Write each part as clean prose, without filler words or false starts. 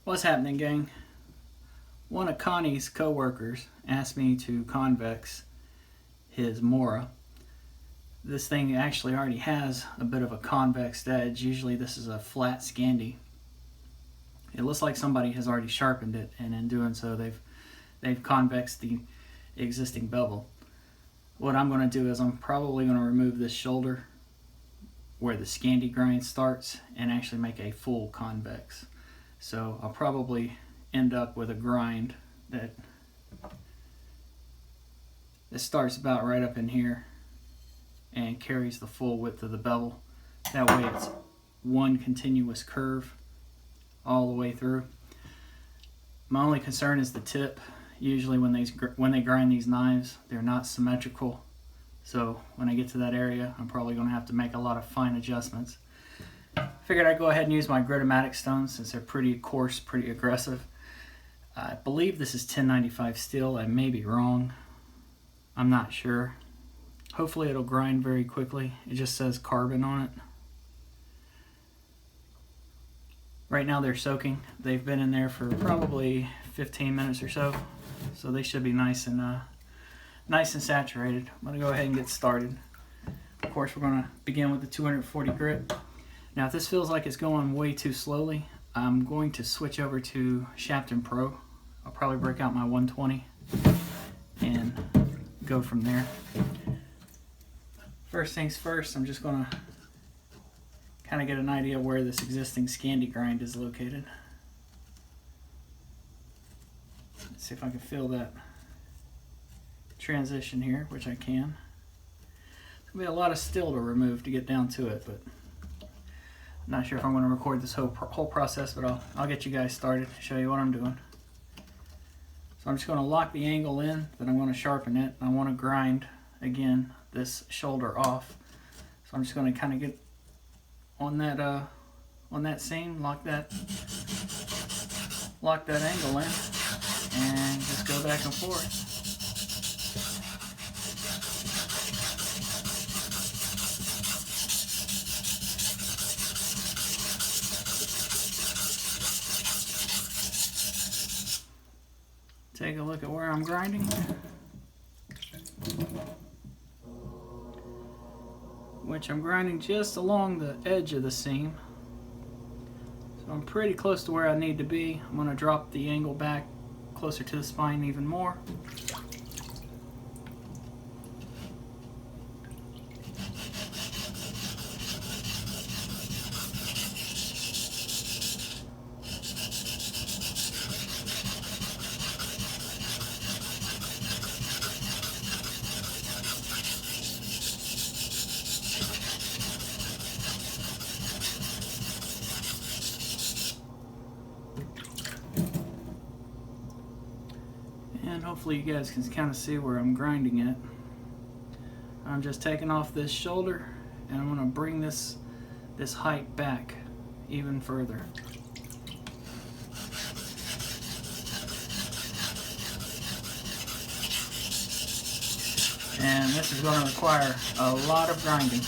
What's happening, gang? One of Connie's co-workers asked me to convex his Mora. This thing actually already has a bit of a convex edge. Usually this is a flat Scandi. It looks like somebody has already sharpened it, and in doing so they've convexed the existing bevel. What I'm going to do is I'm probably going to remove this shoulder where the Scandi grind starts and actually make a full convex. So I'll probably end up with a grind that starts about right up in here and carries the full width of the bevel. That way it's one continuous curve all the way through. My only concern is the tip. Usually when they grind these knives, they're not symmetrical. So when I get to that area, I'm probably going to have to make a lot of fine adjustments. Figured I'd go ahead and use my Gritomatic stones since they're pretty coarse, pretty aggressive. I believe this is 1095 steel. I may be wrong. I'm not sure. Hopefully it'll grind very quickly. It just says carbon on it. Right now they're soaking. They've been in there for probably 15 minutes or so. So they should be nice and saturated. I'm going to go ahead and get started. Of course, we're going to begin with the 240 grit. Now, if this feels like it's going way too slowly, I'm going to switch over to Shapton Pro. I'll probably break out my 120 and go from there. First things first, I'm just going to kind of get an idea where this existing Scandi grind is located. Let's see if I can feel that transition here, which I can. There's going to be a lot of steel to remove to get down to it, but I'm not sure if I'm going to record this whole process, but I'll get you guys started, show you what I'm doing. So I'm just going to lock the angle in, then I'm going to sharpen it. I want to grind, again, this shoulder off. So I'm just going to kind of get on that seam, lock that angle in, and just go back and forth. Take a look at where I'm grinding. Which I'm grinding just along the edge of the seam. So I'm pretty close to where I need to be. I'm going to drop the angle back closer to the spine even more. And hopefully you guys can kind of see where I'm grinding it. I'm just taking off this shoulder and I'm going to bring this height back even further. And this is going to require a lot of grinding.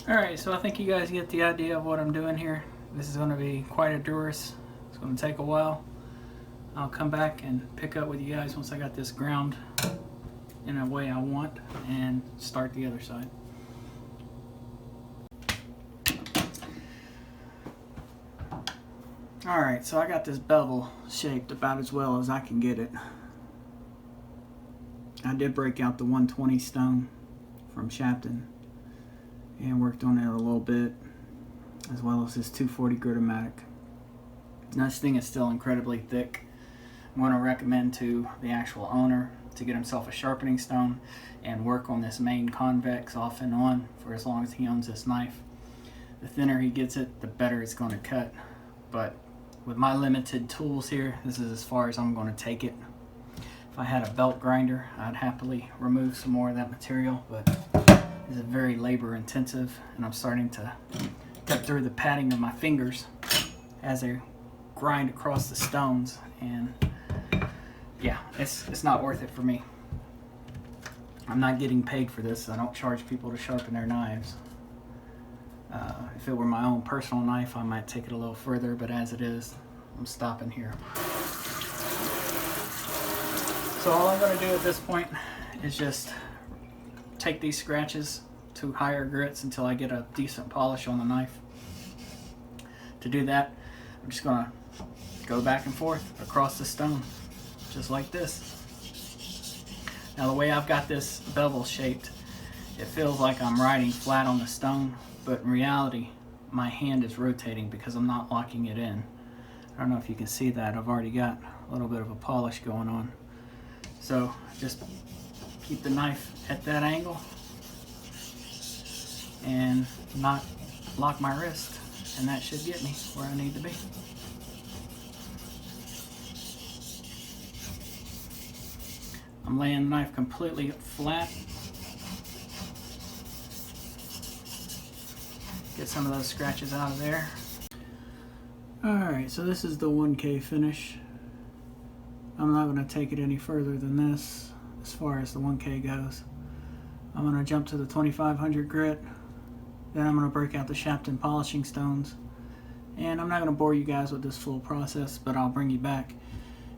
Alright, so I think you guys get the idea of what I'm doing here. This is going to be quite arduous. It's going to take a while. I'll come back and pick up with you guys once I got this ground in a way I want and start the other side. Alright, so I got this bevel shaped about as well as I can get it. I did break out the 120 stone from Shapton and worked on it a little bit, as well as this 240 Gritomatic. Now this thing is still incredibly thick. I'm going to recommend to the actual owner to get himself a sharpening stone and work on this main convex off and on for as long as he owns this knife. The thinner he gets it, the better it's going to cut. But with my limited tools here, this is as far as I'm going to take it. If I had a belt grinder, I'd happily remove some more of that material, but this is very labor intensive, and I'm starting to cut through the padding of my fingers as I grind across the stones, and yeah, it's not worth it for me. I'm not getting paid for this. I don't charge people to sharpen their knives. If it were my own personal knife, I might take it a little further, but as it is, I'm stopping here. So all I'm going to do at this point is just take these scratches to higher grits until I get a decent polish on the knife. To do that, I'm just going to go back and forth across the stone, just like this. Now the way I've got this bevel shaped, it feels like I'm riding flat on the stone, but in reality, my hand is rotating because I'm not locking it in. I don't know if you can see that. I've already got a little bit of a polish going on. So just keep the knife at that angle and not lock my wrist, and that should get me where I need to be. I'm laying the knife completely flat. Get some of those scratches out of there. Alright, so this is the 1K finish. I'm not going to take it any further than this as far as the 1K goes. I'm going to jump to the 2500 grit. Then I'm going to break out the Shapton polishing stones. And I'm not going to bore you guys with this full process, but I'll bring you back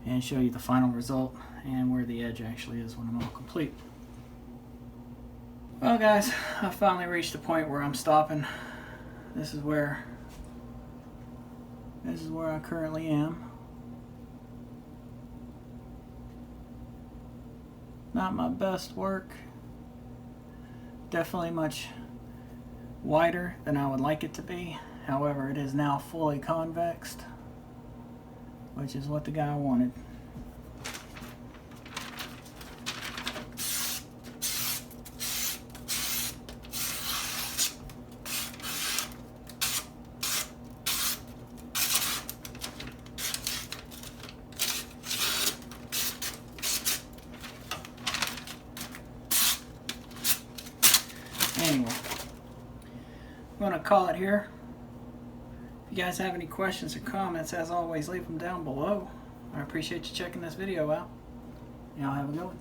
and show you the final result and where the edge actually is when I'm all complete. Well guys, I finally reached the point where I'm stopping. This is where I currently am. Not my best work. Definitely much wider than I would like it to be. However, it is now fully convexed, which is what the guy wanted. Anyway, I'm going to call it here. If you guys have any questions or comments, as always, leave them down below. I appreciate you checking this video out. Y'all have a good one.